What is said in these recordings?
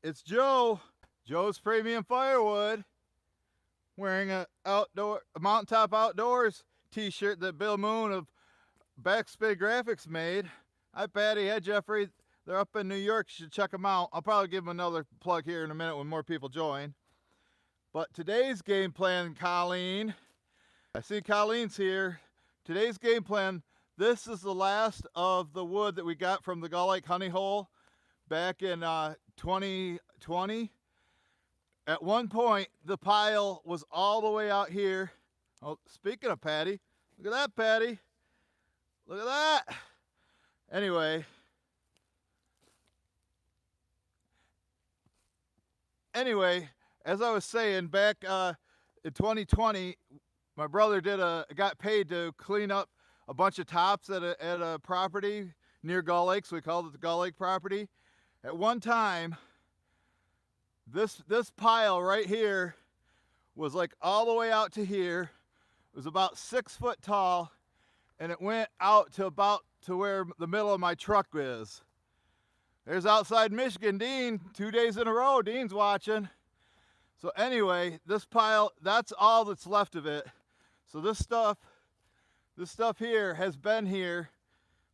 It's Joe. Joe's Premium Firewood. Wearing a Mountaintop Outdoors t-shirt that Bill Moon of Backspin Graphics made. Hi Patty, hi Jeffrey. They're up in New York, you should check them out. I'll probably give them another plug here in a minute when more people join. But today's game plan, Colleen. I see Colleen's here. Today's game plan, this is the last of the wood that we got from the Gull Lake honey hole back in 2020. At one point, the pile was all the way out here. Oh, speaking of Patty, look at that, Patty. Look at that. Anyway, as I was saying, back in 2020, my brother got paid to clean up a bunch of tops at a property near Gull Lake, so we called it the Gull Lake property. At one time, this pile right here was like all the way out to here. It was about 6 foot tall, and it went out to about to where the middle of my truck is. There's outside Michigan, Dean, 2 days in a row. Dean's watching. So anyway, this pile, that's all that's left of it. So this stuff here has been here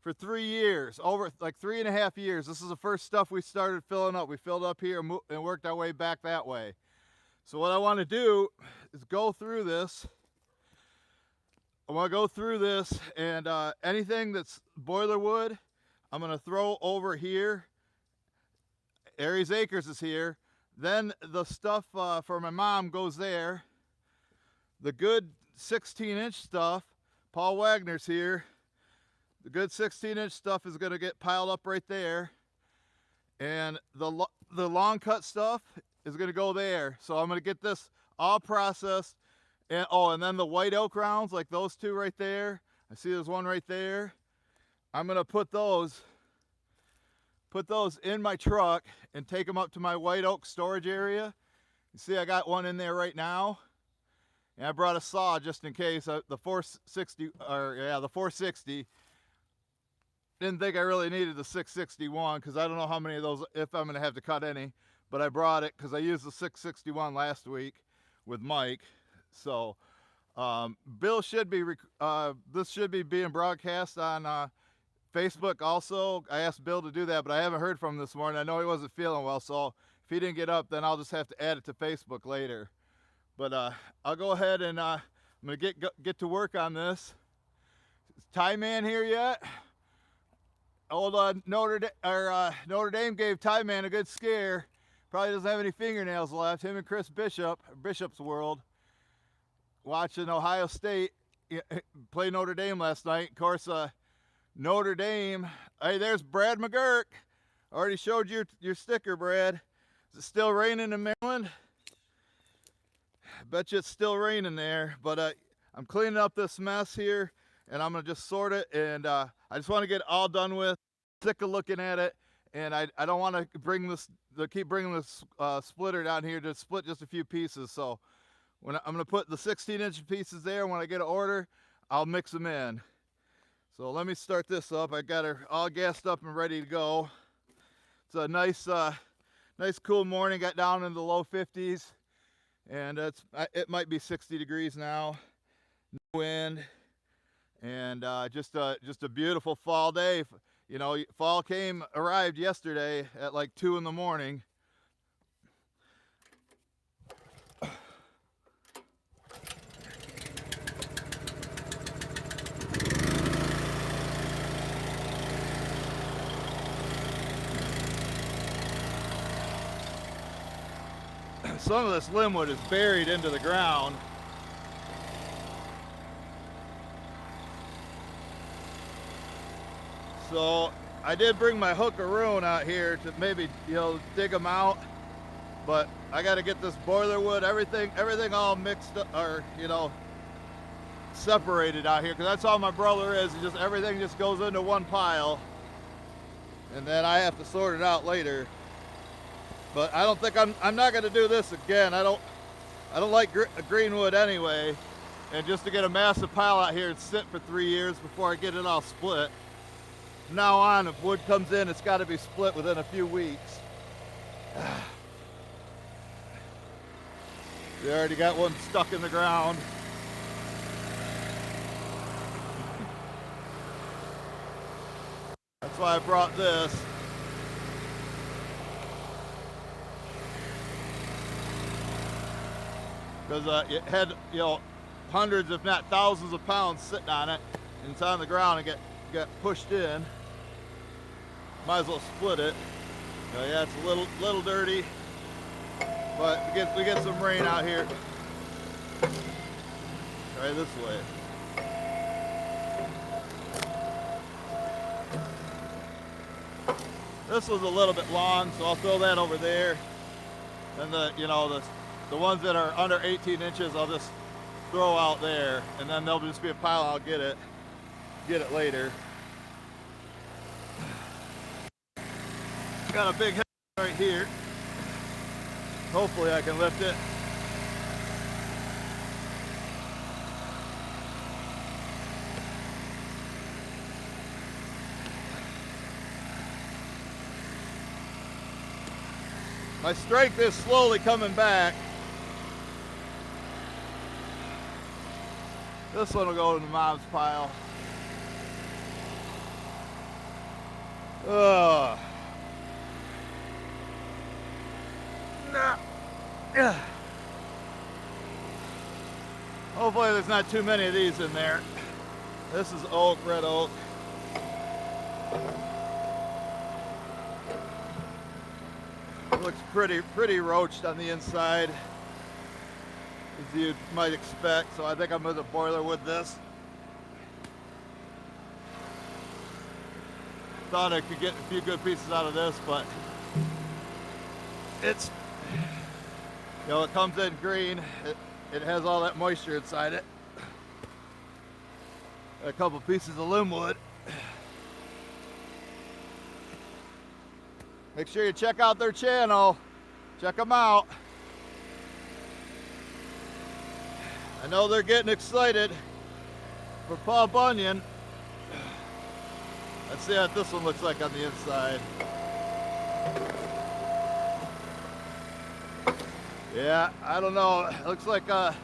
for 3 years, over like 3.5 years. This is the first stuff we started filling up. We filled up here and worked our way back that way. So what I want to do is go through this. I want to go through this, and anything that's boiler wood, I'm going to throw over here. Aries Acres is here. Then the stuff for my mom goes there. The good 16-inch stuff, Paul Wagner's here. The good 16-inch stuff is going to get piled up right there. And the long cut stuff is going to go there. So I'm going to get this all processed. And and then the white oak rounds, like those two right there. I see there's one right there. I'm going to put those in my truck and take them up to my white oak storage area. You see I got one in there right now. And I brought a saw just in case. The 460. Didn't think I really needed the 661 because I don't know how many of those, if I'm going to have to cut any. But I brought it because I used the 661 last week with Mike. So Bill should be, this should be being broadcast on Facebook also. I asked Bill to do that, but I haven't heard from him this morning. I know he wasn't feeling well, so if he didn't get up, then I'll just have to add it to Facebook later. But I'll go ahead and I'm gonna get to work on this. Is Ty Man here yet? Old Notre Dame gave Ty Man a good scare. Probably doesn't have any fingernails left. Him and Chris Bishop, Bishop's World, watching Ohio State play Notre Dame last night. Of course, Notre Dame. Hey, there's Brad McGurk. Already showed you your sticker, Brad. Is it still raining in Maryland? I bet you it's still raining there. But I'm cleaning up this mess here, and I'm gonna just sort it. And I just want to get it all done with. Sick of looking at it, and I don't want to keep bringing this splitter down here to split just a few pieces. So I'm gonna put the 16-inch pieces there. When I get an order, I'll mix them in. So let me start this up. I got her all gassed up and ready to go. It's a nice cool morning. Got down into the low 50s, and it might be 60 degrees now. No wind, and just a beautiful fall day. You know, fall arrived yesterday at like 2 in the morning. Some of this limbwood is buried into the ground. So I did bring my hookaroon out here to maybe, dig them out. But I got to get this boiler wood, everything all mixed up, or, separated out here, because that's all my brother is. Everything just goes into one pile. And then I have to sort it out later. But I don't think I'm not going to do this again. I don't like green wood anyway. And just to get a massive pile out here and sit for 3 years before I get it all split. From now on, if wood comes in, it's got to be split within a few weeks. We already got one stuck in the ground. That's why I brought this. Because it had, hundreds if not thousands of pounds sitting on it, and it's on the ground and get pushed in. Might as well split it. Yeah, it's a little dirty, but we get some rain out here. Try this way. This was a little bit long, so I'll throw that over there. And the ones that are under 18 inches, I'll just throw out there, and then there'll just be a pile. I'll get it later. Got a big head right here. Hopefully I can lift it. My strength is slowly coming back. This one will go in the mom's pile. Ugh. Hopefully there's not too many of these in there. This is oak, red oak. It looks pretty roached on the inside, as you might expect. So I think I'm going to boiler wood this. Thought I could get a few good pieces out of this, but it's, it comes in green. It has all that moisture inside it. A couple pieces of loom wood. Make sure you check out their channel. Check them out. I know they're getting excited for Paul Bunyan. Let's see what this one looks like on the inside. Yeah, I don't know. It looks like can't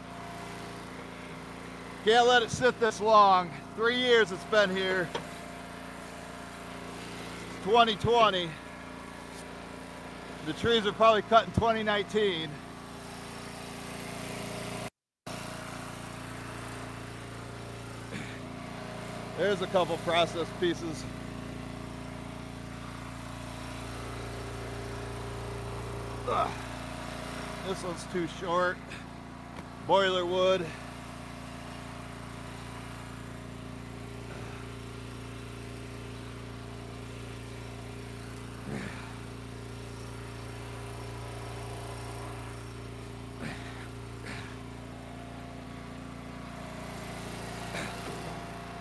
let it sit this long. 3 years it's been here. It's 2020. The trees are probably cut in 2019. There's a couple processed pieces. Ugh. This one's too short. Boiler wood.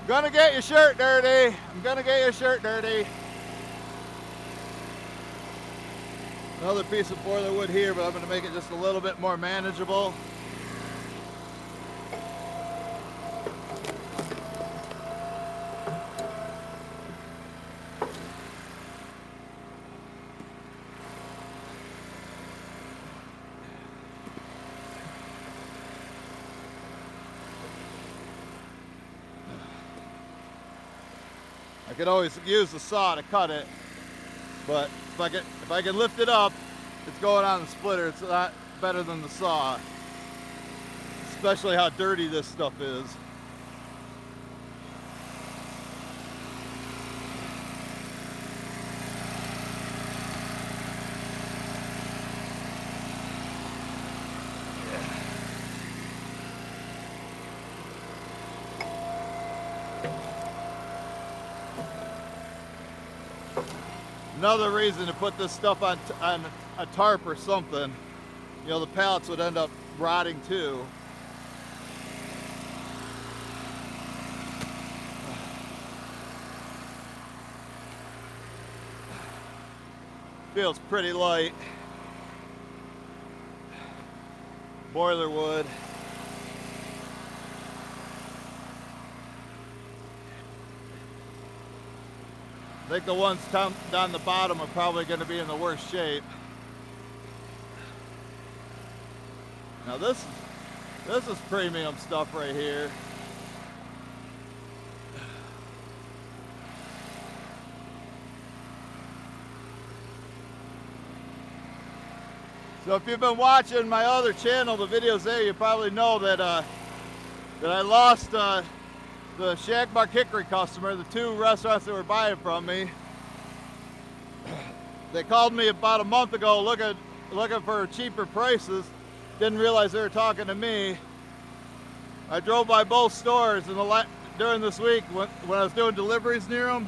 Gonna get your shirt dirty. I'm gonna get your shirt dirty. Another piece of boiler wood here, but I'm gonna make it just a little bit more manageable. I could always use the saw to cut it, but if I can lift it up, it's going on the splitter. It's a lot better than the saw, especially how dirty this stuff is. Another reason to put this stuff on a tarp or something, the pallets would end up rotting too. Feels pretty light. Boiler wood. I think the ones down the bottom are probably going to be in the worst shape. Now this is premium stuff right here. So if you've been watching my other channel, the videos there, you probably know that that I lost the Shagbark Hickory customer, the two restaurants that were buying from me. They called me about a month ago looking for cheaper prices. Didn't realize they were talking to me. I drove by both stores during this week when I was doing deliveries near them,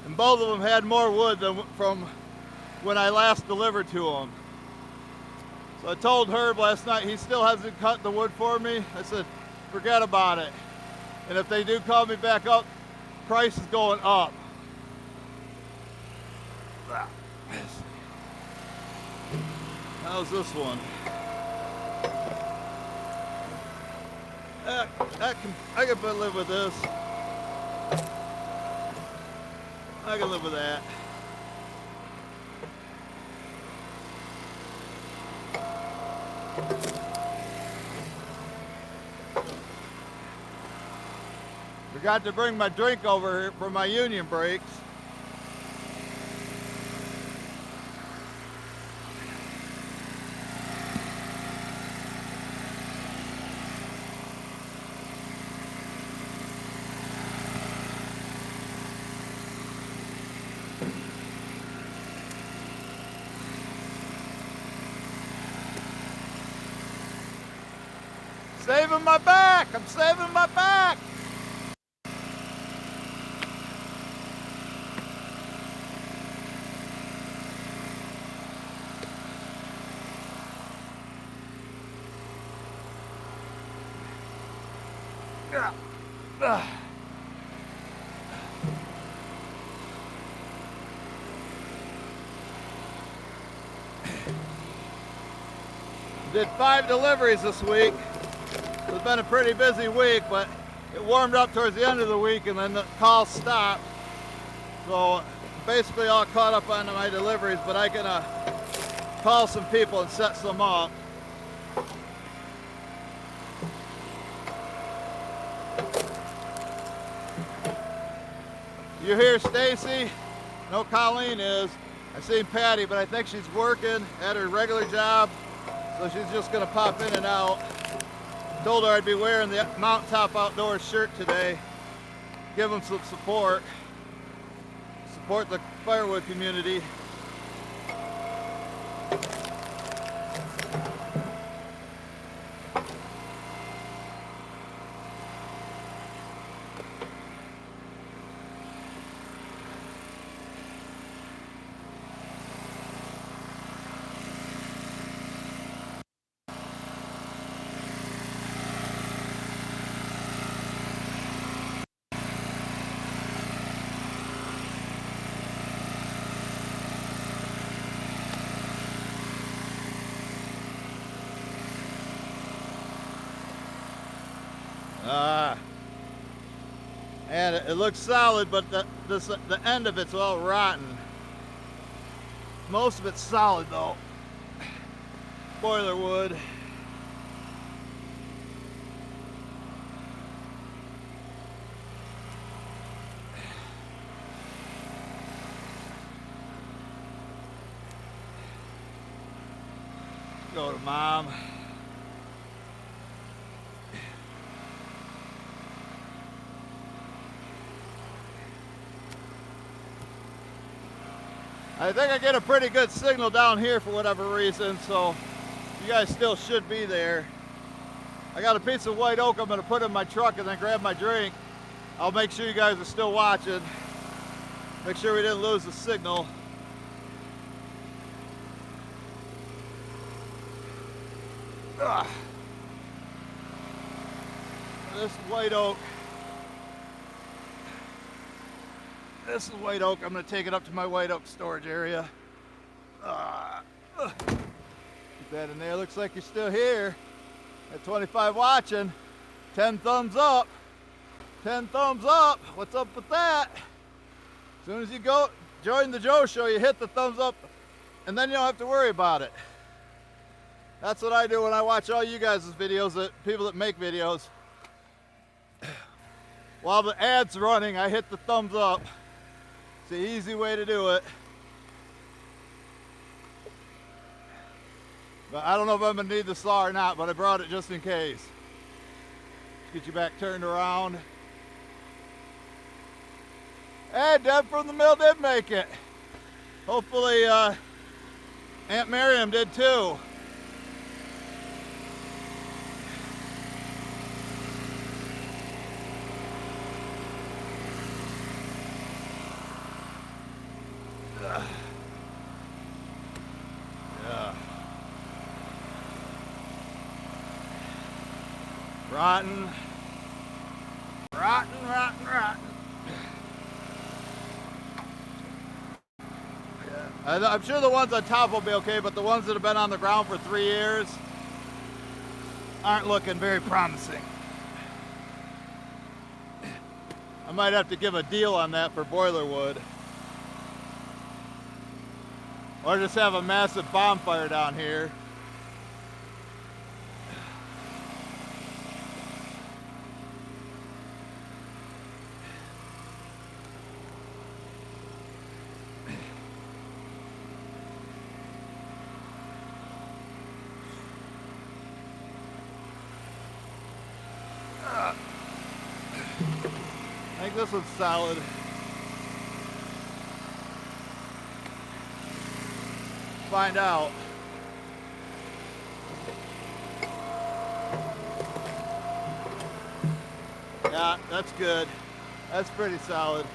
and both of them had more wood than from when I last delivered to them. So I told Herb last night, he still hasn't cut the wood for me. I said, forget about it. And if they do call me back up, price is going up. How's this one? I can live with this. I can live with that. Forgot to bring my drink over here for my union breaks. Saving my back! I'm saving my back! Did 5 deliveries this week. It's been a pretty busy week, but it warmed up towards the end of the week and then the calls stopped. So basically all caught up on my deliveries, but I can call some people and set some up. You hear Stacy? No, Colleen is. I seen Patty, but I think she's working at her regular job, so she's just gonna pop in and out. Told her I'd be wearing the Mountaintop Outdoors shirt today. Give them some support. Support the Firewood community. And it looks solid, but the end of it's all rotten. Most of it's solid though. Boiler wood. Go to Mom. I think I get a pretty good signal down here for whatever reason, so you guys still should be there. I got a piece of white oak I'm going to put in my truck and then grab my drink. I'll make sure you guys are still watching. Make sure we didn't lose the signal. Ugh. This white oak. This is white oak. I'm going to take it up to my white oak storage area. Keep that in there. Looks like you're still here. At 25 watching. 10 thumbs up. 10 thumbs up. What's up with that? As soon as you go join the Joe Show, you hit the thumbs up, and then you don't have to worry about it. That's what I do when I watch all you guys' videos, people that make videos. While the ad's running, I hit the thumbs up. It's the easy way to do it. But I don't know if I'm gonna need the saw or not, but I brought it just in case. Get you back turned around. Hey, Deb from the mill did make it. Hopefully Aunt Miriam did too. Yeah. Rotten. Rotten, rotten, rotten. I'm sure the ones on top will be okay, but the ones that have been on the ground for 3 years aren't looking very promising. I might have to give a deal on that for boiler wood. Or just have a massive bonfire down here. I think this one's solid. Find out. Yeah, that's good. That's pretty solid.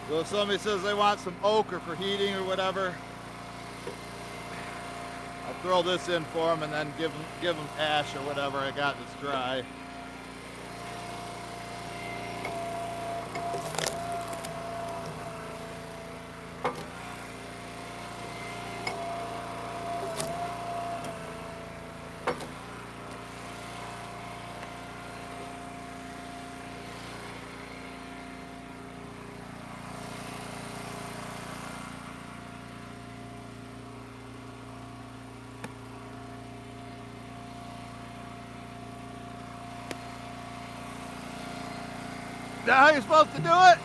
So if somebody says they want some oak or for heating or whatever, I'll throw this in for them and then give them ash or whatever I got that's dry. Is that how you're supposed to do it?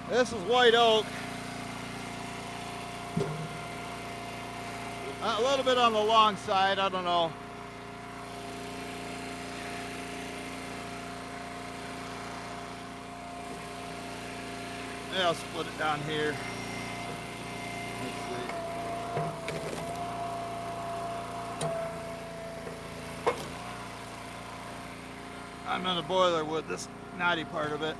This is white oak. A little bit on the long side, I don't know. Yeah, I'll split it down here. Let's see. I'm in the boiler wood, this knotty part of it.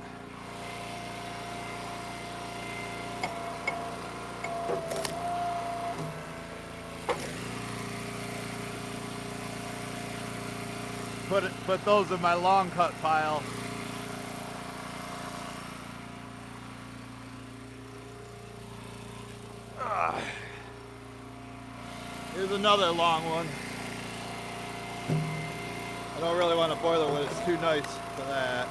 Put those in my long cut pile. Here's another long one. I don't really want a boiler wood, it's too nice for that.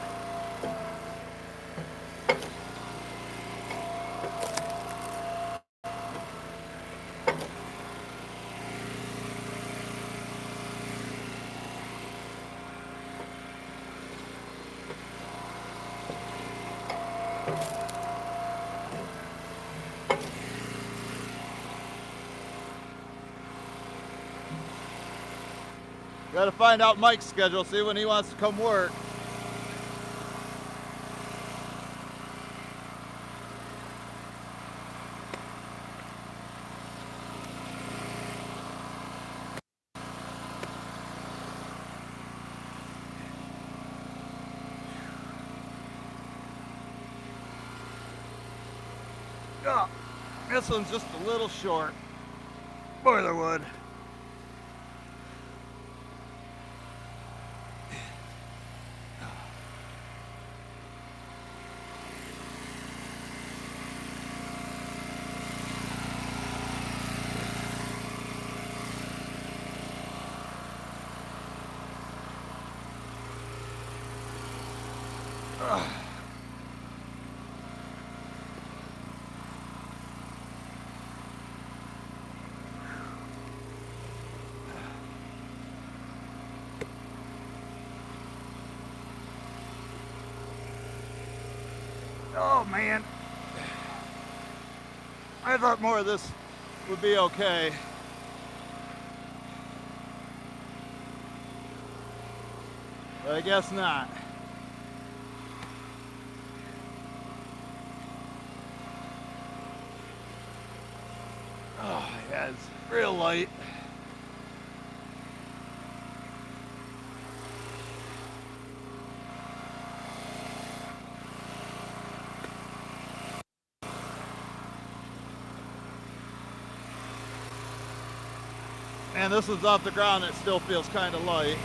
Got to find out Mike's schedule, see when he wants to come work. This one's just a little short. Boiler wood. Oh man, I thought more of this would be okay. But I guess not. Oh yeah, it's real light. And this one's off the ground, it still feels kind of light.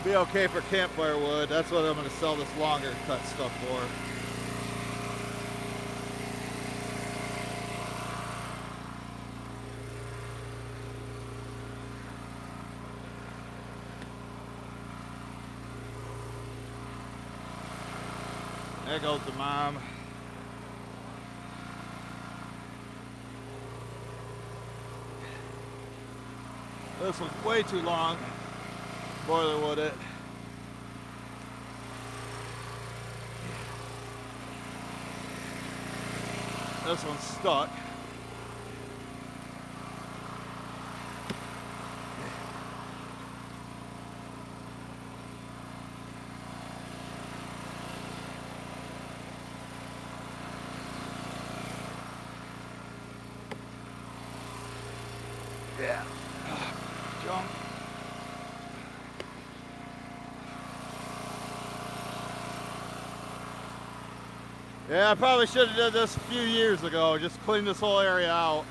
Be okay for campfire wood. That's what I'm going to sell this longer cut stuff for. There goes the mom. This one's way too long. Boiler wood it. This one's stuck. Yeah. Jump. Yeah, I probably should have done this a few years ago. Just clean this whole area out.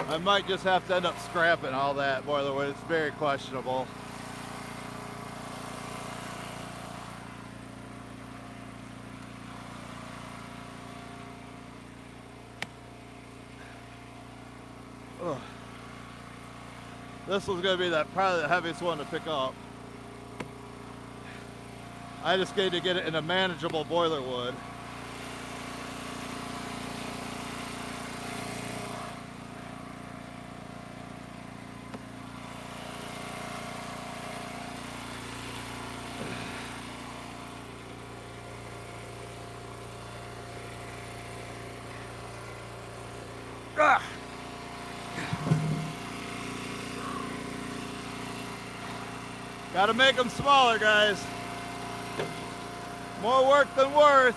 I might just have to end up scrapping all that boiler wood. It's very questionable. Ugh. This was going to be probably the heaviest one to pick up. I just need to get it in a manageable boiler wood. Ah. Gotta make them smaller, guys. More work than worth.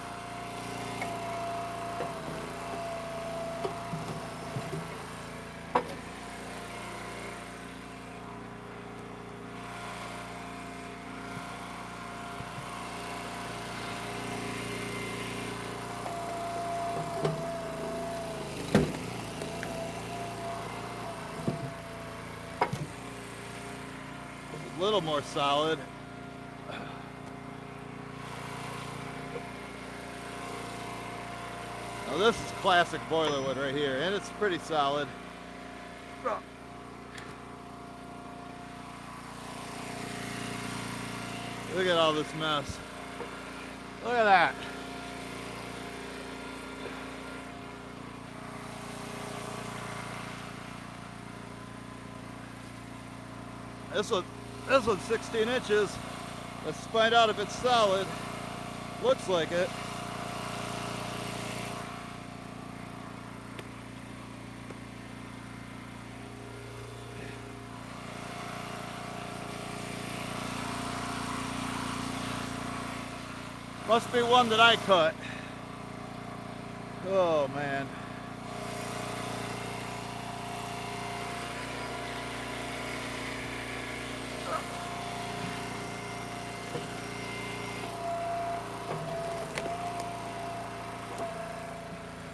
A little more solid. Now this is classic boiler wood right here, and it's pretty solid. Look at all this mess. Look at that. This one's 16 inches. Let's find out if it's solid. Looks like it. Must be one that I cut. Oh man.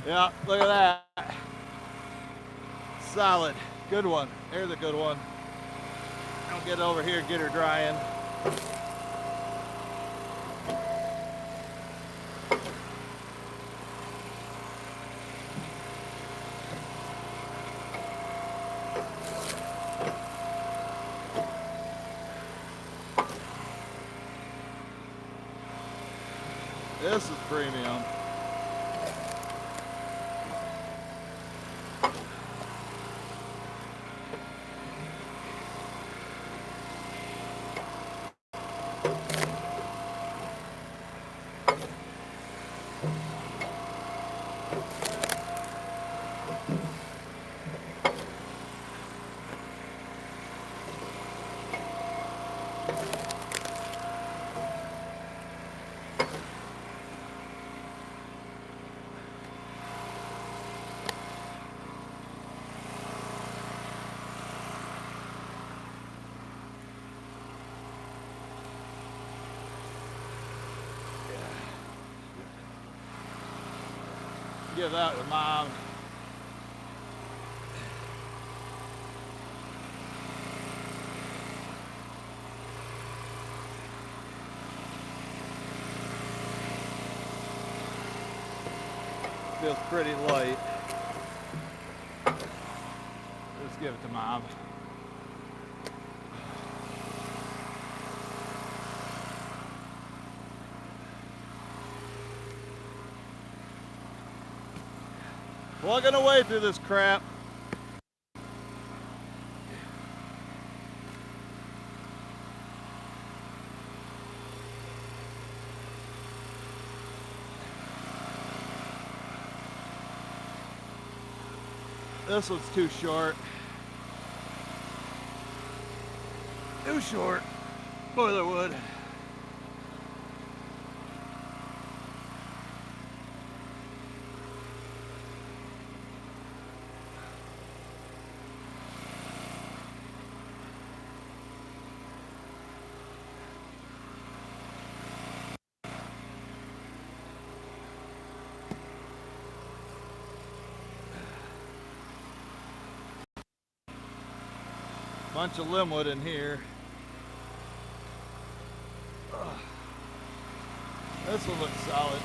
Yeah, look at that. Solid. Good one. There's a good one. I'll get over here and get her drying. This is premium. Give that to Mom. Feels pretty light. Let's give it to Mom. Plugging away through this crap. This one's too short. Too short. Boiler wood. Bunch of limbwood in here. Ugh. This one looks solid.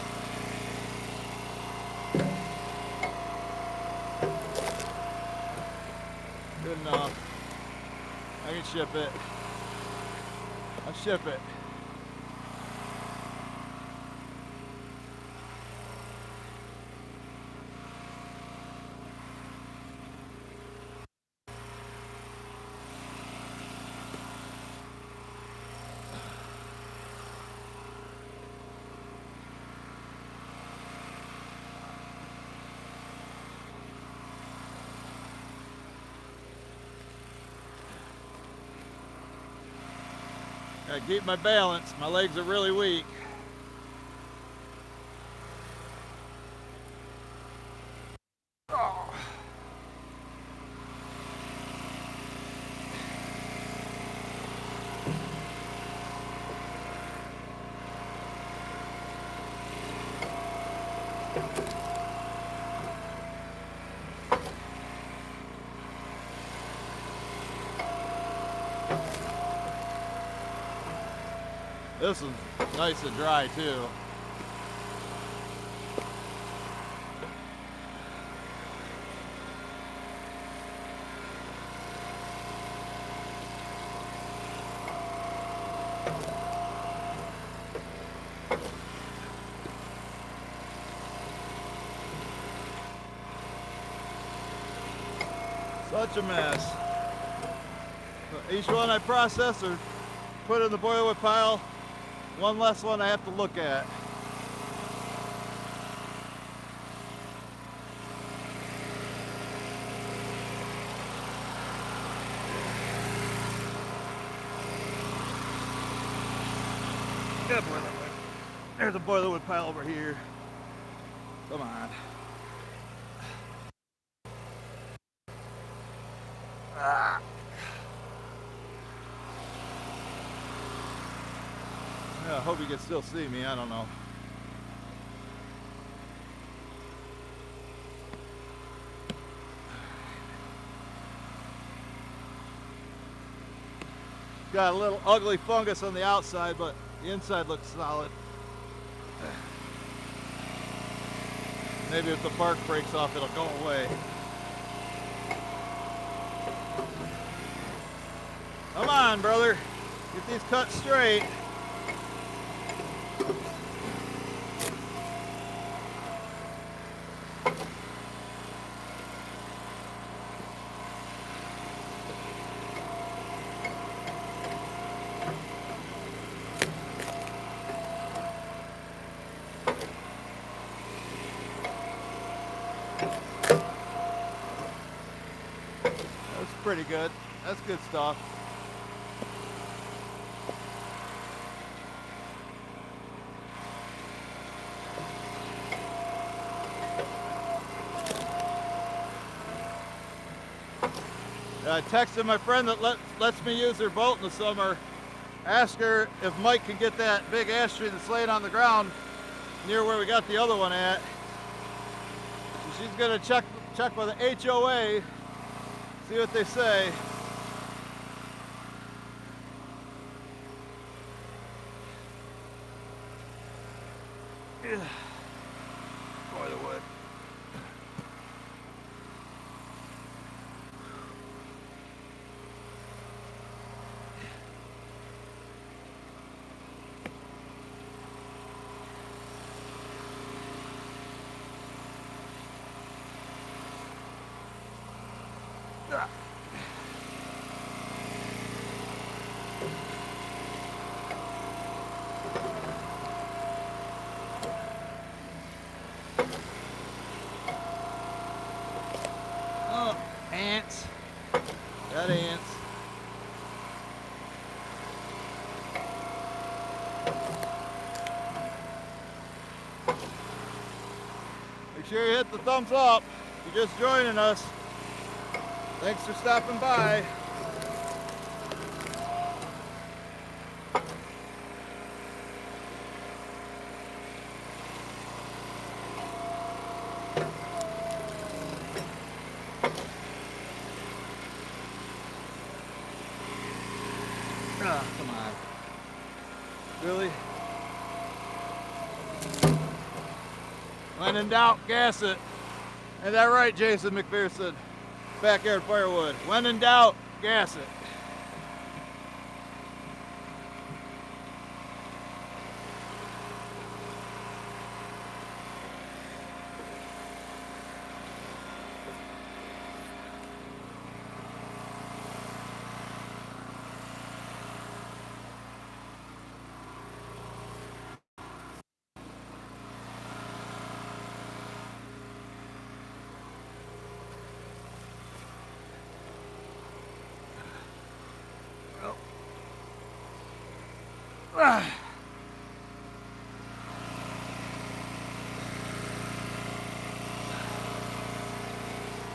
Good enough. I can ship it. I'll ship it. Gotta keep my balance. My legs are really weak. Oh. This is nice and dry too. Such a mess. Each one I process or put in the boiler wood pile, one less one I have to look at. Good boiler wood. There's a boilerwood pile over here. Come on. Ah. I hope you can still see me. I don't know. Got a little ugly fungus on the outside, but the inside looks solid. Maybe if the bark breaks off, it'll go away. Come on, brother. Get these cut straight. That's pretty good. That's good stuff. I texted my friend that lets me use her boat in the summer. Asked her if Mike can get that big ash tree that's laying on the ground near where we got the other one at. So she's gonna check with the HOA, see what they say. Boilerwood. Oh, ants. Got ants. Make sure you hit the thumbs up if you're just joining us. Thanks for stopping by. Ah, come on. Really? When in doubt, gas it. Ain't that right, Jason McPherson? Backyard Firewood. When in doubt, gas it. Ah.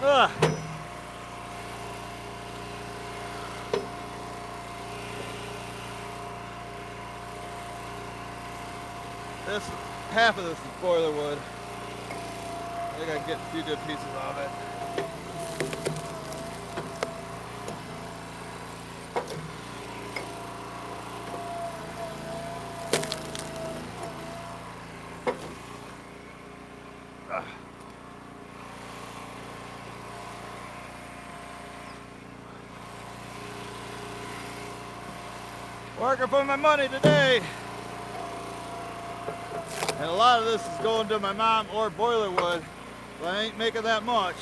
Ah. This half of this is boilerwood. I think I can get a few good pieces of it. Working for my money today. And a lot of this is going to my mom or boilerwood, but I ain't making that much.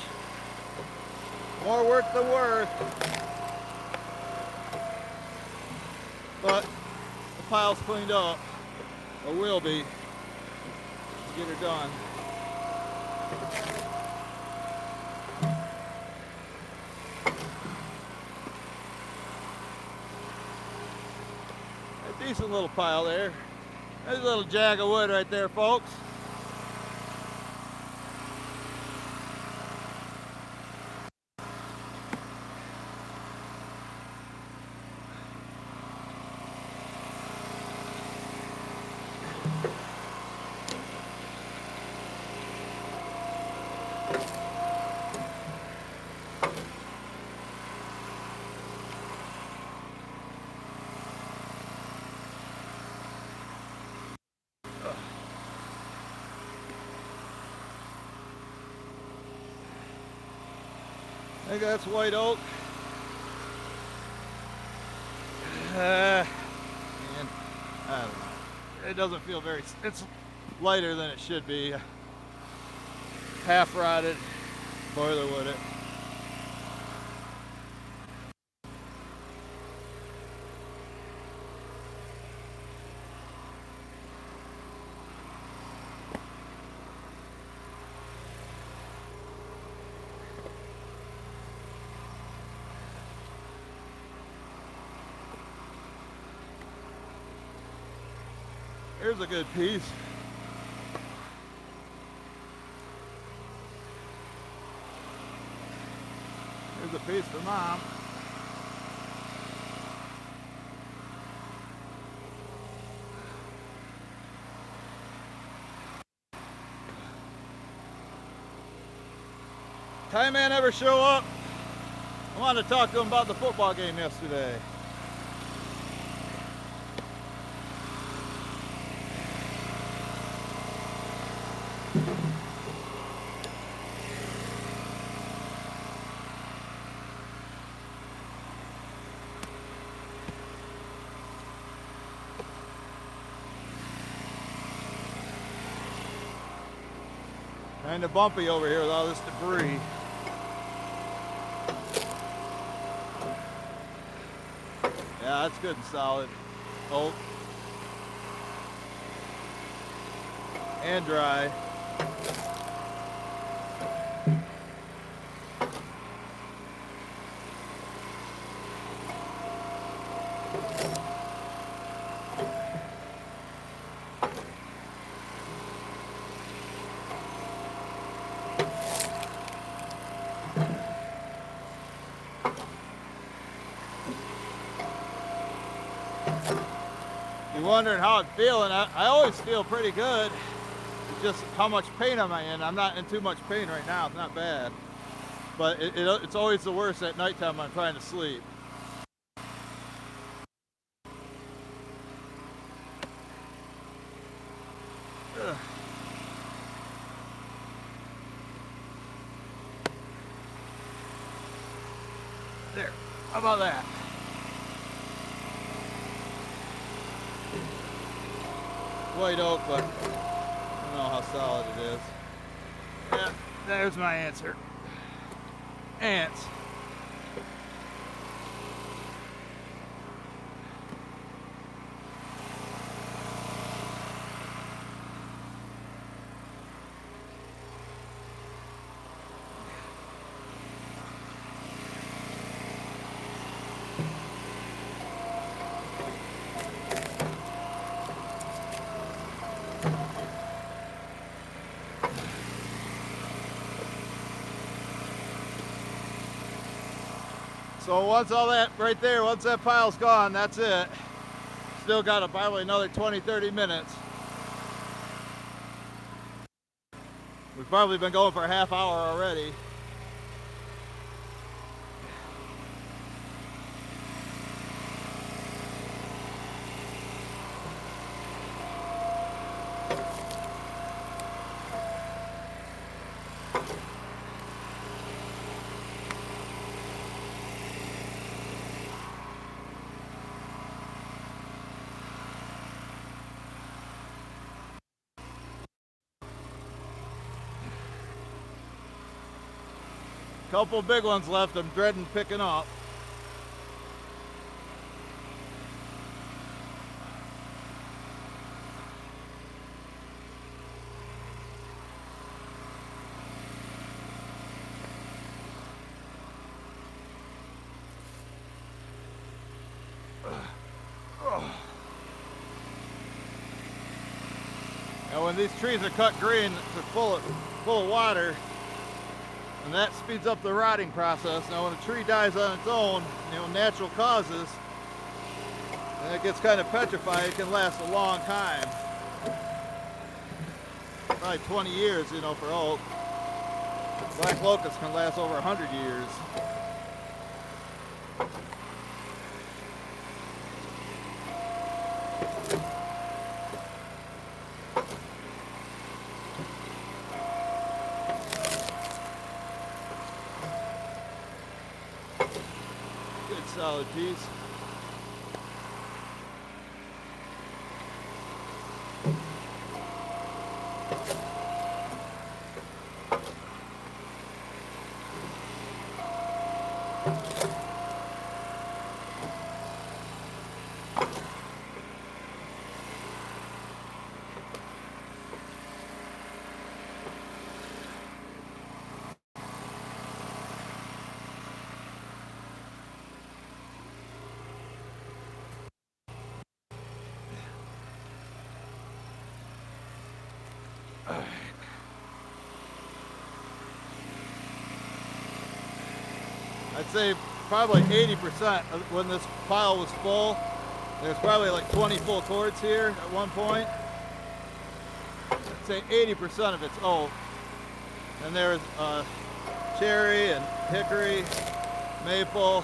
More work than worth. But the pile's cleaned up, or will be, to get her done. A decent little pile there. There's a little jag of wood right there, folks. I think that's white oak. Man, I don't know. It doesn't feel very, it's lighter than it should be. Half rotted, boiler wood it. Here's a good piece. Here's a piece for Mom. Tie man ever show up? I wanted to talk to him about the football game yesterday. Kind of bumpy over here with all this debris. Yeah, that's good and solid. Oak. And dry. You're wondering how I'm feeling. I always feel pretty good. It's just how much pain am I in? I'm not in too much pain right now. It's not bad. But it's always the worst at nighttime when I'm trying to sleep. Ugh. There. How about that? White oak, but I don't know how solid it is. Yeah, there's my answer. Ants. So once all that right there, once that pile's gone, that's it. Still got probably another 20-30 minutes. We've probably been going for a half hour already. Couple big ones left I'm dreading picking up. And when these trees are cut green, they're full of water, and that speeds up the rotting process. Now when a tree dies on its own, natural causes, and it gets kind of petrified, it can last a long time. Probably 20 years, for oak. Black locust can last over 100 years. Good solid piece. I'd say probably 80% of when this pile was full. There's probably like 20 full cords here at one point. I'd say 80% of it's oak. And there's cherry and hickory, maple,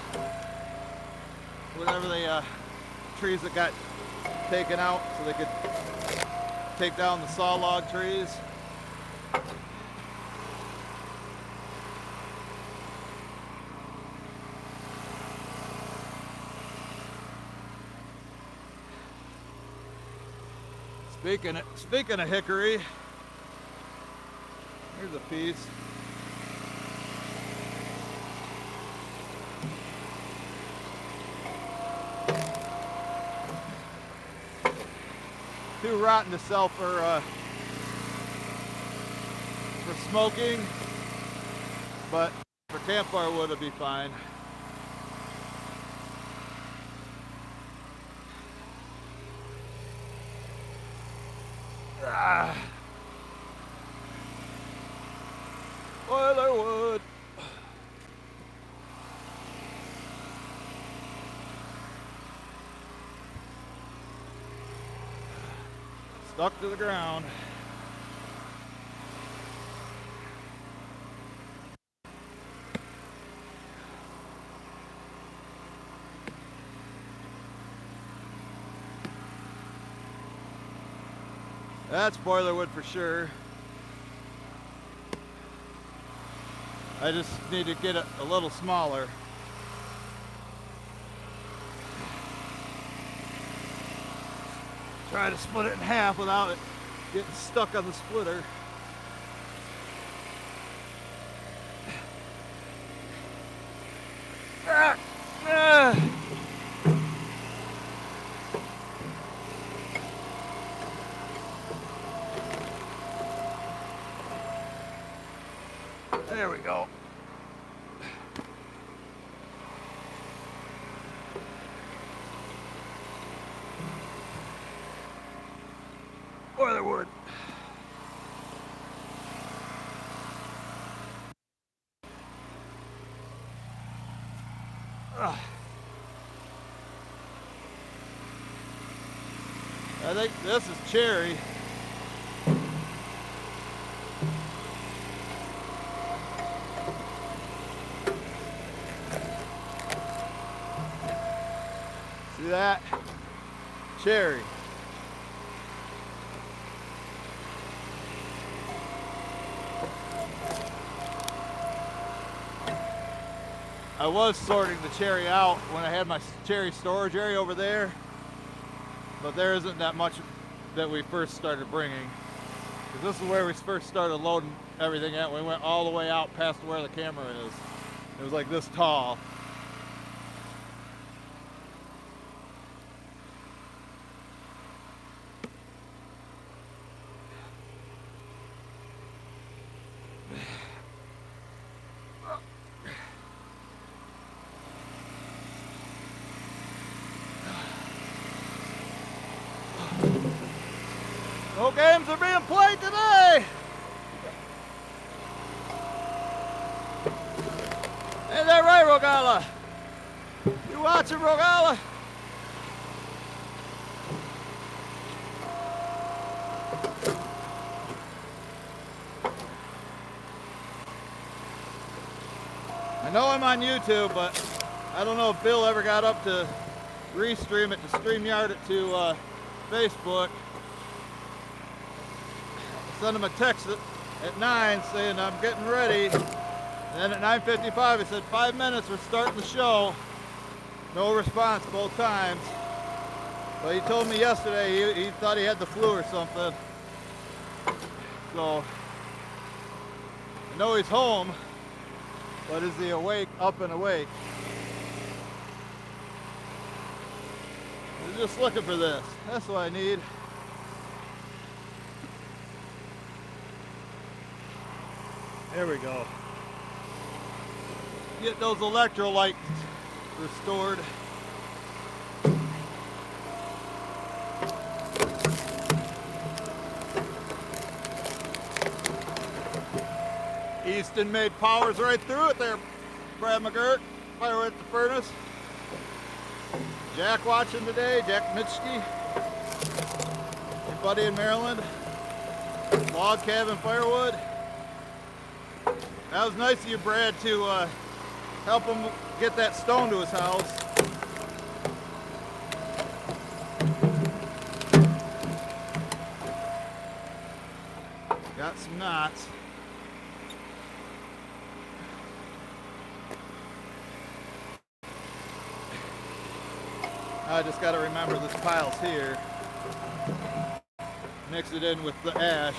whatever the trees that got taken out so they could take down the saw log trees. Speaking of hickory, here's a piece. Too rotten to sell for smoking, but for campfire wood it'll be fine. Boiler wood. Stuck to the ground. That's boiler wood for sure. I just need to get it a little smaller. Try to split it in half without it getting stuck on the splitter. There we go. Boiler wood. I think this is cherry. See that? Cherry. I was sorting the cherry out when I had my cherry storage area over there, but there isn't that much that we first started bringing. This is where we first started loading everything at. We went all the way out past where the camera is. It was like this tall. games are being played today. Ain't that right, Rogala? You watching, Rogala? I know I'm on YouTube, but I don't know if Bill ever got up to restream it to StreamYard it to Facebook. I sent him a text at 9 saying I'm getting ready. And then at 9:55 I said 5 minutes, we're starting the show. No response both times. But he told me yesterday he thought he had the flu or something. So I know he's home, but is he awake, up and awake? I'm just looking for this. That's what I need. There we go. Get those electrolytes restored. Easton made powers right through it there, Brad McGirt. Firewood at the furnace. Jack watching today, Jack Mitschke. Your buddy in Maryland. Log cabin Firewood. That was nice of you, Brad, to help him get that stone to his house. Got some knots. I just got to remember this pile's here. Mix it in with the ash.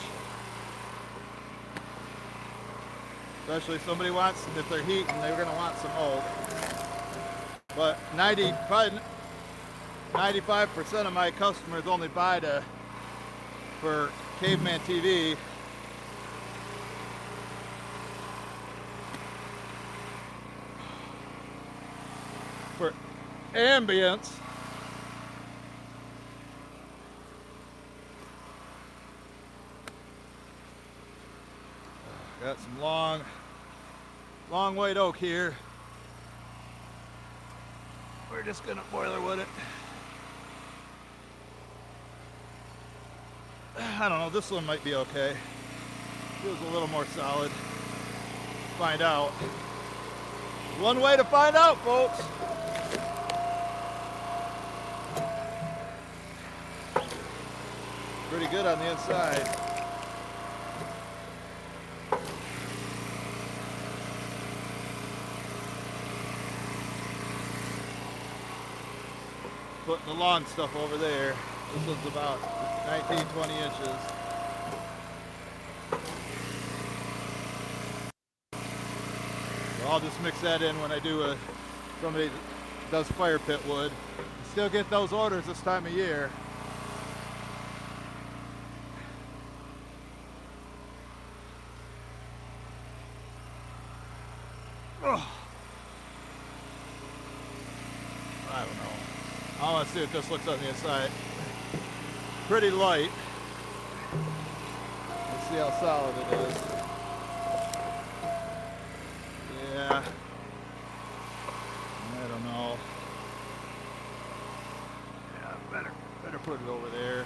Especially if somebody wants, if they're heating, they're going to want some oak. But 95% of my customers only buy for Caveman TV. For ambience. Got some long white oak here. We're just gonna boiler wood it. I don't know, this one might be okay. Feels a little more solid. Find out. One way to find out, folks. Pretty good on the inside. Putting the long stuff over there. This one's about 19, 20 inches. So I'll just mix that in when I do somebody that does fire pit wood. Still get those orders this time of year. Oh. I don't know. I want to see what this looks on the inside. Pretty light. Let's see how solid it is. Yeah. I don't know. Yeah, better put it over there.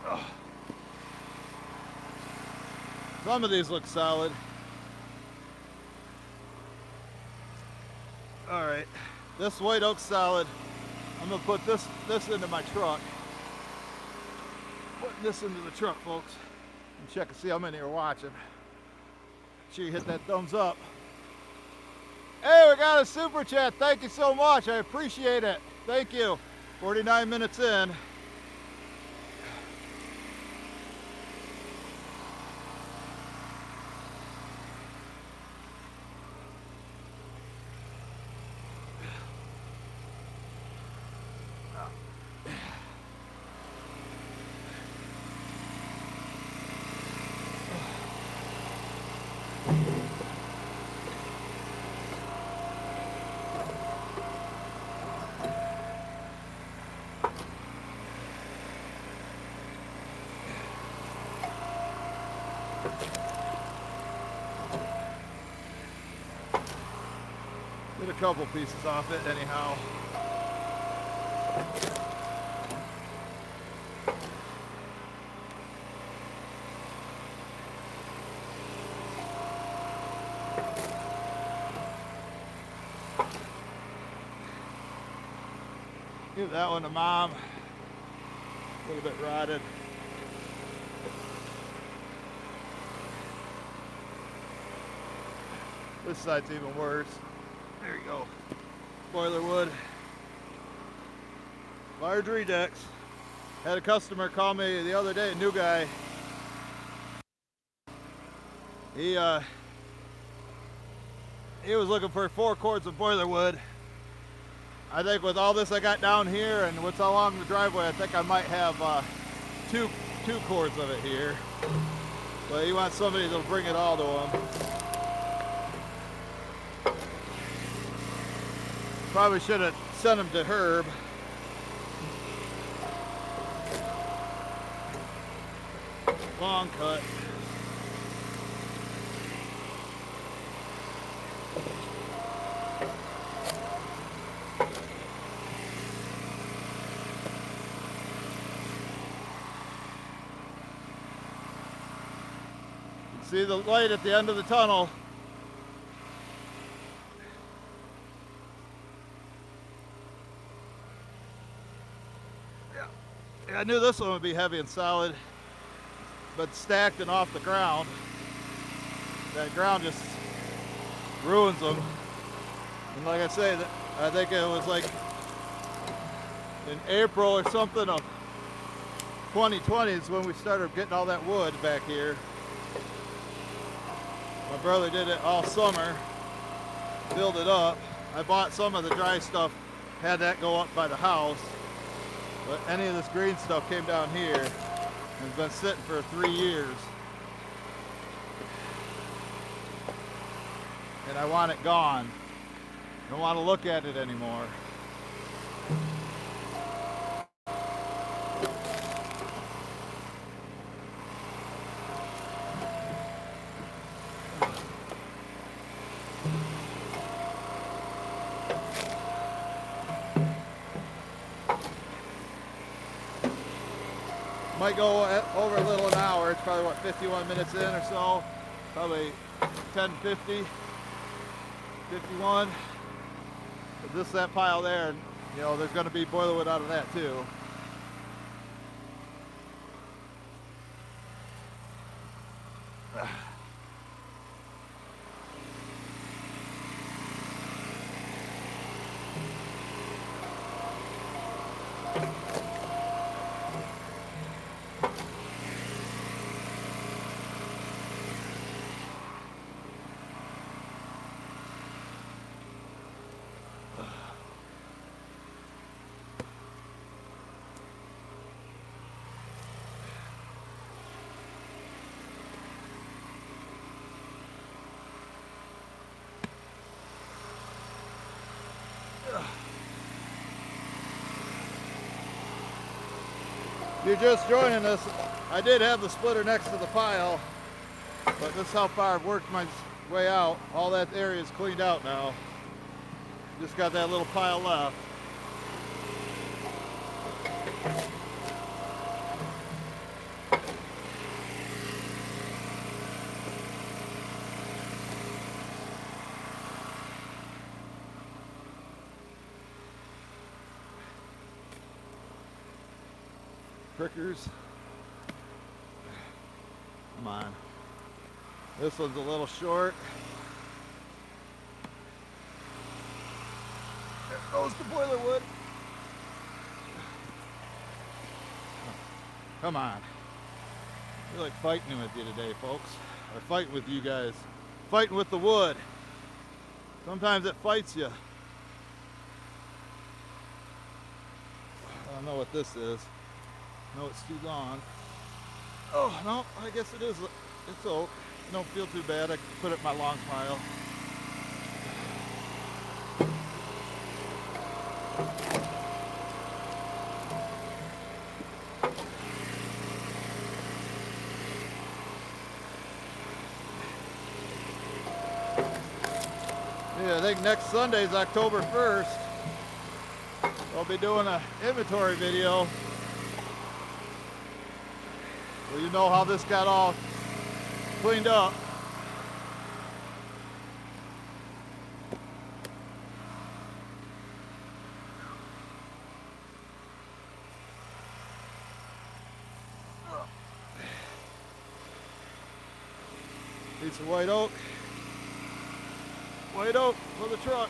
Oh. Some of these look solid. All right, this white oak's solid. I'm gonna put this into my truck. Putting this into the truck, folks. And check and see how many are watching. Make sure you hit that thumbs up. Hey, we got a super chat. Thank you so much. I appreciate it. Thank you. 49 minutes in. Get a couple pieces off it anyhow. Give that one to Mom. A little bit rotted. This side's even worse. There you go. Boiler wood. Large Redex. Had a customer call me the other day, a new guy. He was looking for 4 cords of boiler wood. I think with all this I got down here and what's along the driveway, I think I might have two cords of it here. But he wants somebody that'll bring it all to him. Probably should have sent him to Herb. Long cut. See the light at the end of the tunnel. Yeah, I knew this one would be heavy and solid, but stacked and off the ground. That ground just ruins them. And like I say, I think it was like in April or something of 2020 is when we started getting all that wood back here. My brother did it all summer, filled it up. I bought some of the dry stuff, had that go up by the house, but any of this green stuff came down here and has been sitting for 3 years. And I want it gone. Don't want to look at it anymore. Might go over a little an hour. It's probably what, 51 minutes in or so. Probably 10:50, 51. But this that pile there, and you know there's going to be boiler wood out of that too. If you're just joining us, I did have the splitter next to the pile, but this is how far I've worked my way out. All that area is cleaned out now. Just got that little pile left. Prickers. Come on. This one's a little short. There goes the boiler wood. Come on. I feel like fighting with you today, folks. Or fighting with you guys. Fighting with the wood. Sometimes it fights you. I don't know what this is. No, it's too long. Oh, no, I guess it is. It's oak. Don't feel too bad. I can put it in my long pile. Yeah, I think next Sunday is October 1st. I'll be doing an inventory video so you know how this got all cleaned up. Piece of white oak. White oak for the truck.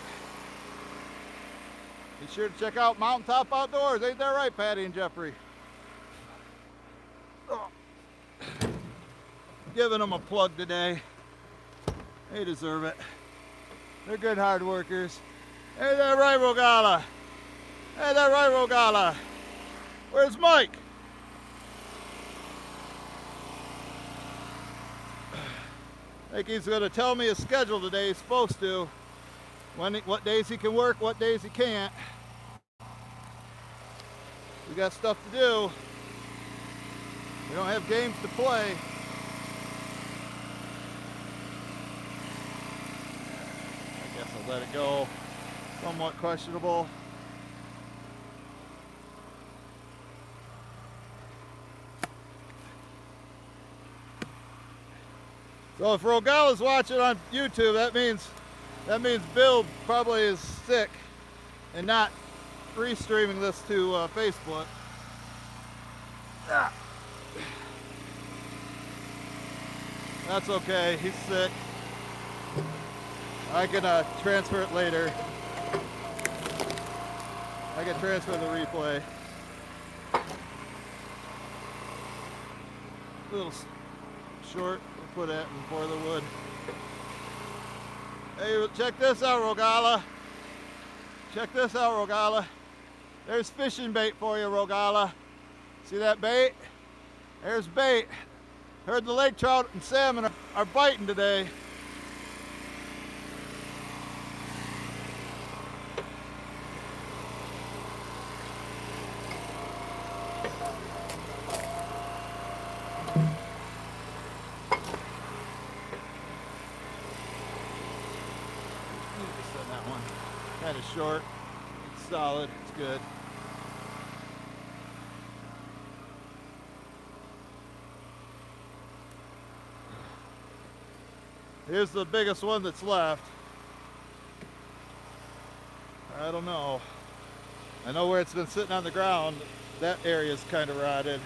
Be sure to check out Mountaintop Outdoors. Ain't that right, Patty and Jeffrey? Oh. Giving them a plug today. They deserve it. They're good hard workers. Ain't that right, Rogala? Ain't that right, Rogala? Where's Mike? I think he's going to tell me his schedule today. He's supposed to. What days he can work, what days he can't. We got stuff to do. We don't have games to play. I guess I'll let it go. Somewhat questionable. So if Rogala's watching on YouTube, that means Bill probably is sick and not restreaming this to Facebook. That's okay, he's sick. I can transfer it later. I can transfer the replay. A little short, we'll put that in boiler wood. Hey, check this out, Rogala. Check this out, Rogala. There's fishing bait for you, Rogala. See that bait? There's bait. Heard the lake trout and salmon are biting today. Kind of short, it's solid, it's good. Here's the biggest one that's left. I don't know. I know where it's been sitting on the ground, that area is kind of rotted.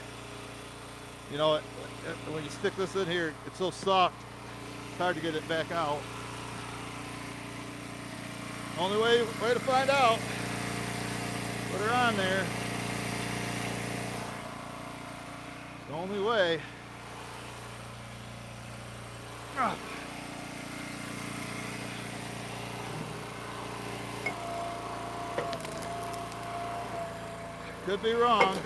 You know, when you stick this in here, it's so soft, it's hard to get it back out. Only way to find out. Put her on there. The only way. Could be wrong.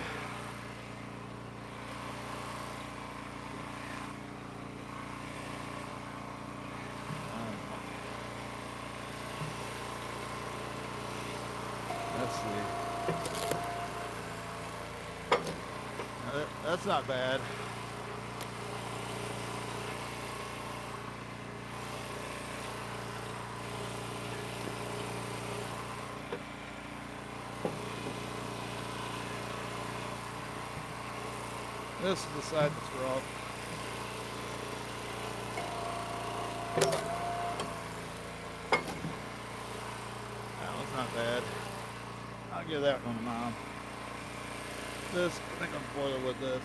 Let's see. That's not bad. This is the side that's rough. That one's not bad. I'll give that one to Mom. This, I think I'm boiler with this.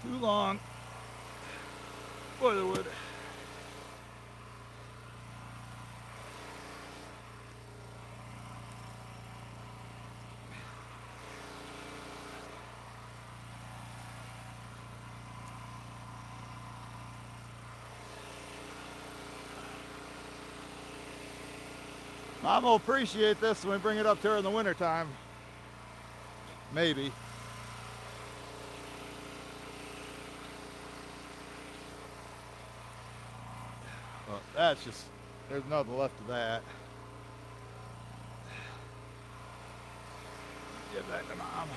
Too long. Boiler wood. Mom will appreciate this when we bring it up to her in the wintertime. Maybe. Well, that's just, there's nothing left of that. Get back to Mom.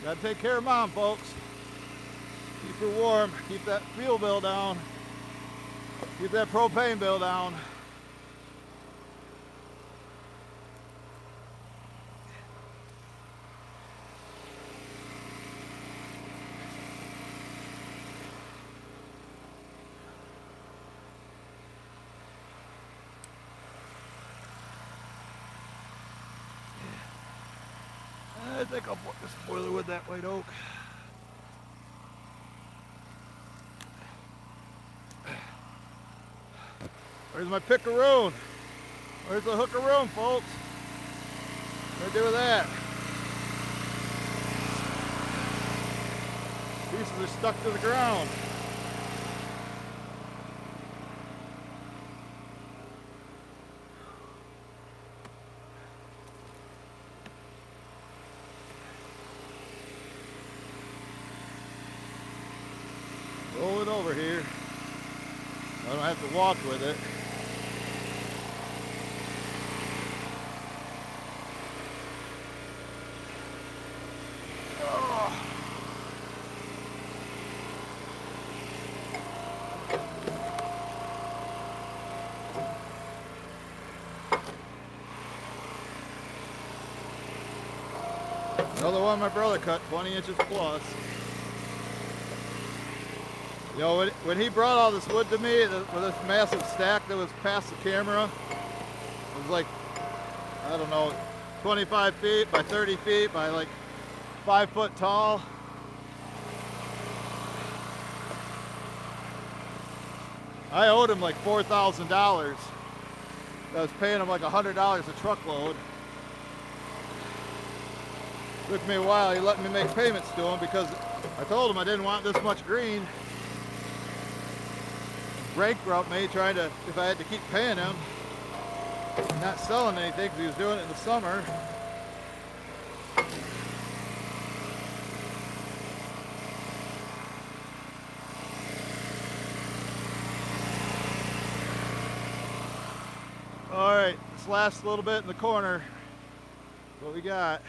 Gotta take care of Mom, folks. Keep her warm. Keep that fuel bill down. Keep that propane bill down. I think I'll put this boiler wood that white oak. Where's my picaroon? Where's the hookaroon, folks? What do I do with that? Pieces are stuck to the ground. Roll it over here. I don't have to walk with it. Oh. Another one my brother cut, 20 inches plus. You know, when he brought all this wood to me, with this massive stack that was past the camera, it was like, I don't know, 25 feet by 30 feet by like 5 foot tall. I owed him like $4,000. I was paying him like $100 a truckload. Took me a while. He let me make payments to him because I told him I didn't want this much green. Bankrupt me trying to, if I had to keep paying him, not selling anything because he was doing it in the summer. All right, this last little bit in the corner, what we got.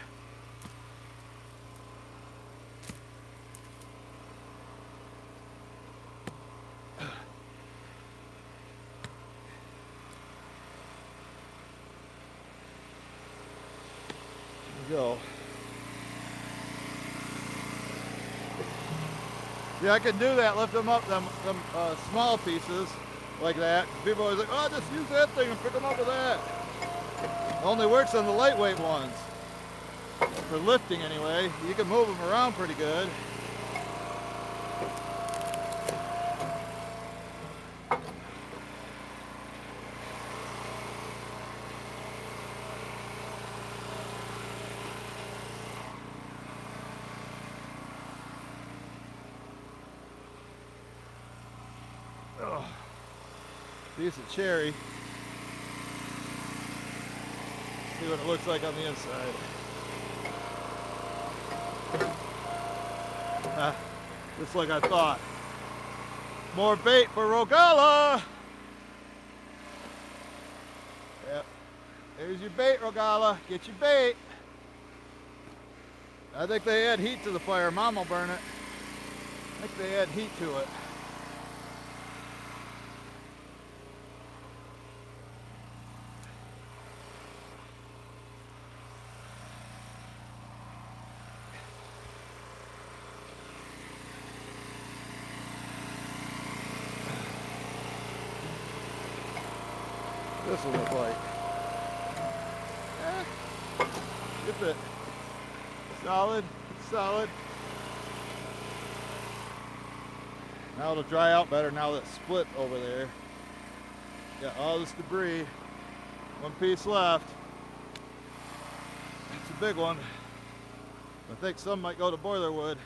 Go. Yeah, I can do that, lift them up, them small pieces like that. People always like, oh, just use that thing and pick them up with that. It only works on the lightweight ones. For lifting anyway, you can move them around pretty good. Oh, piece of cherry. See what it looks like on the inside. Just like I thought. More bait for Rogala. Yep. There's your bait, Rogala. Get your bait. I think they add heat to the fire. Mom will burn it. I think they add heat to it. This will look like. It's it. Solid, solid. Now it'll dry out better now that it's split over there. Got all this debris. One piece left. It's a big one. I think some might go to boiler wood.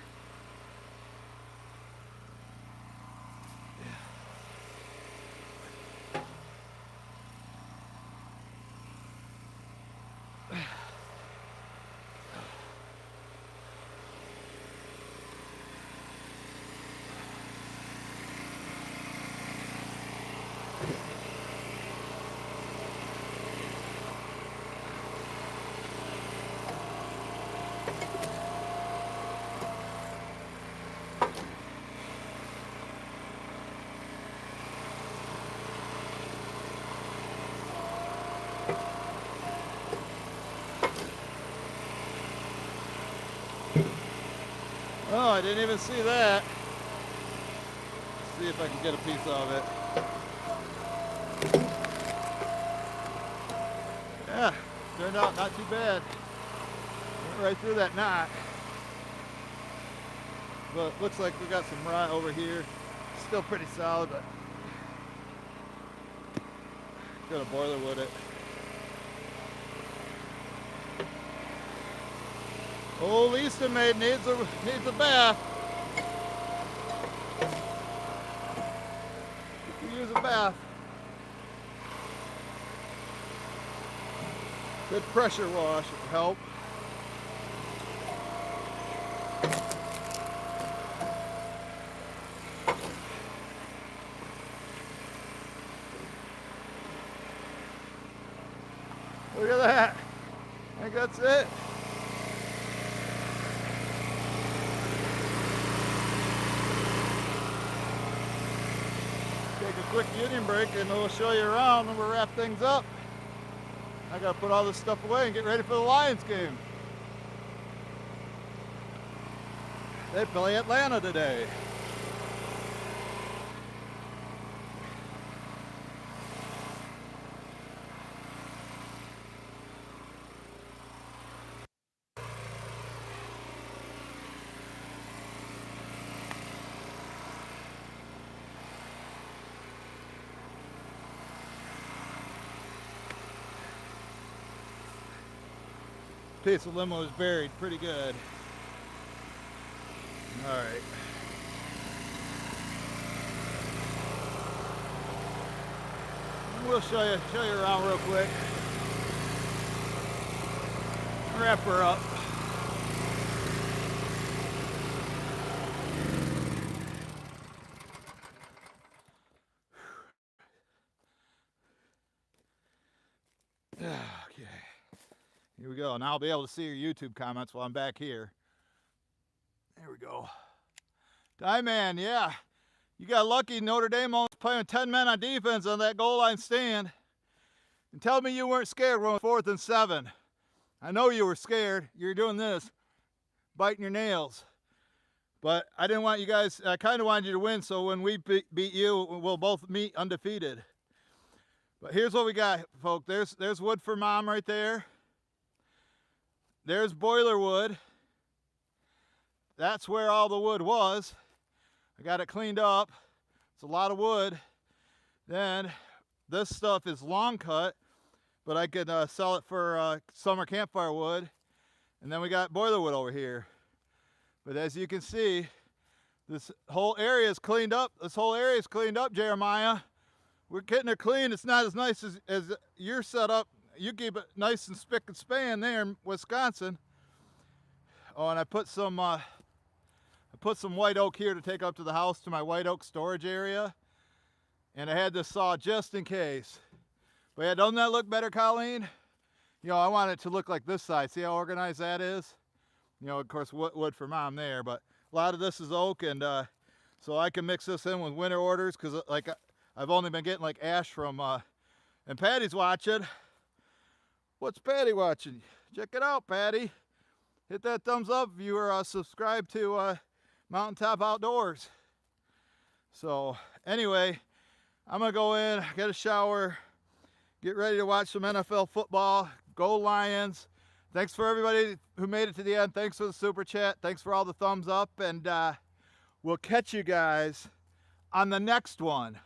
Oh, I didn't even see that. Let's see if I can get a piece of it. Yeah, turned out not too bad. Went right through that knot. But looks like we got some rot over here. Still pretty solid, but gonna boiler wood it. Old Easton maid needs a bath. You use a bath. Good pressure wash would help. Look at that. I think that's it. Take a quick union break and we'll show you around and we'll wrap things up. I gotta put all this stuff away and get ready for the Lions game. They play Atlanta today. Piece of limo is buried pretty good. All right. We'll show you around real quick. Wrap her up. Okay. Here we go. Now I'll be able to see your YouTube comments while I'm back here. There we go. Die man, yeah. You got lucky. Notre Dame was playing 10 men on defense on that goal line stand. And tell me you weren't scared when it was 4th and 7. I know you were scared. You're doing this, biting your nails. But I didn't want you guys, I kind of wanted you to win, so when we beat you, we'll both meet undefeated. But here's what we got, folks. There's wood for mom right there. There's boiler wood. That's where all the wood was. I got it cleaned up. It's a lot of wood. Then this stuff is long cut, but I could sell it for summer campfire wood. And then we got boiler wood over here. But as you can see, this whole area is cleaned up. This whole area is cleaned up, Jeremiah. We're getting it clean. It's not as nice as your setup. You keep it nice and spick and span there in Wisconsin. Oh, and I put some white oak here to take up to the house to my white oak storage area. And I had this saw just in case. But yeah, doesn't that look better, Colleen? You know, I want it to look like this side. See how organized that is? You know, of course, wood for mom there, but a lot of this is oak, and so I can mix this in with winter orders because like I've only been getting like ash from, and Patty's watching. What's Patty watching? Check it out, Patty. Hit that thumbs up if you are subscribed to Mountaintop Outdoors. So anyway, I'm gonna go in, get a shower, get ready to watch some NFL football. Go Lions. Thanks for everybody who made it to the end. Thanks for the super chat. Thanks for all the thumbs up, and we'll catch you guys on the next one.